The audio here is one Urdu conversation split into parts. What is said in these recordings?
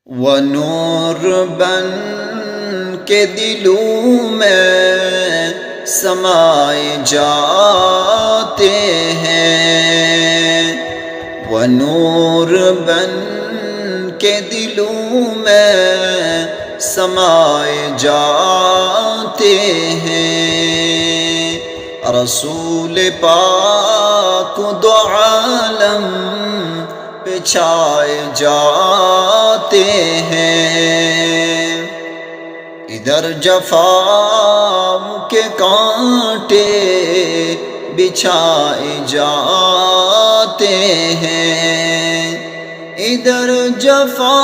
وہ نور بن کے دلوں میں سمائے جاتے ہیں، وہ نور بن کے دلوں میں سمائے جاتے ہیں۔ رسول پاک دو عالم پہ چھائے جاتے ہیں، ادھر جفا کے کانٹے بچھائے جاتے ہیں، ادھر جفا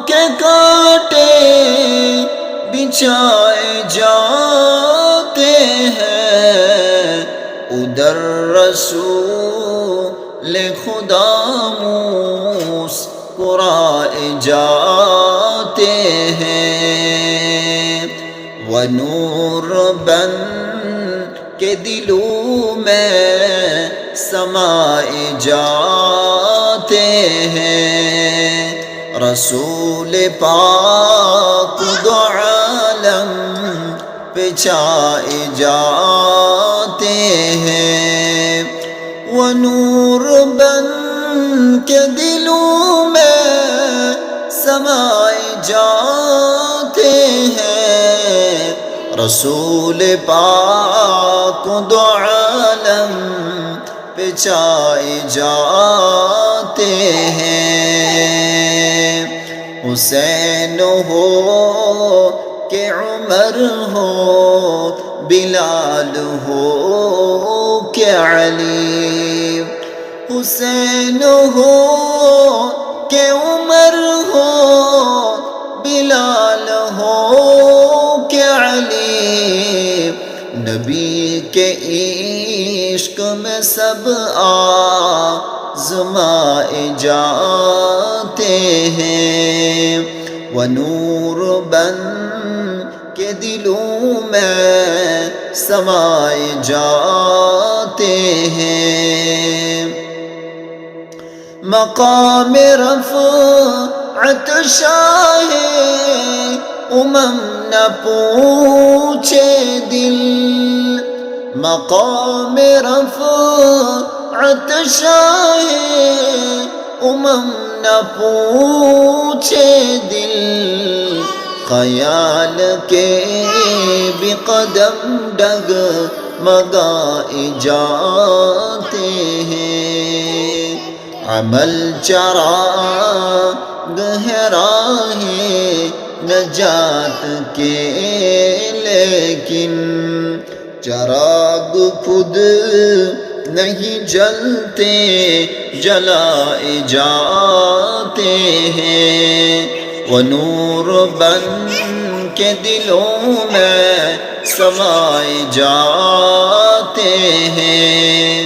کے کانٹے بچھائے جاتے ہیں، ادھر رسول خدا مسکرائے جاتے ہیں۔ وہ نور بن کے دلوں میں سمائے جاتے ہیں، رسول پاک دو عالم پہ چھائے جاتے ہیں۔ وہ نور بن کے دلوں میں سمائے جاتے ہیں، رسول پاک دو عالم پہ چھائے جاتے ہیں۔ حسین ہو کہ عمر ہو، بلال ہو کہ علی، حسین ہو کہ عمر ہو، بلال ہو کہ علی، نبی کے عشق میں سب آزمائے جاتے ہیں۔ وہ نور بن کے دلوں میں سمائے جاتے ہیں۔ مقام رفعت شاہ نہ پوچھے دل، مقام رفعت شاہ نہ پوچھے دل، خیال کے بھی قدم ڈگمگائے جاتے ہیں، عمل چراغ ہے راہ نجات کے، لیکن چراغ خود نہیں جلتے جلائے جاتے ہیں۔ وہ نور بن کے دلوں میں سمائے جاتے ہیں۔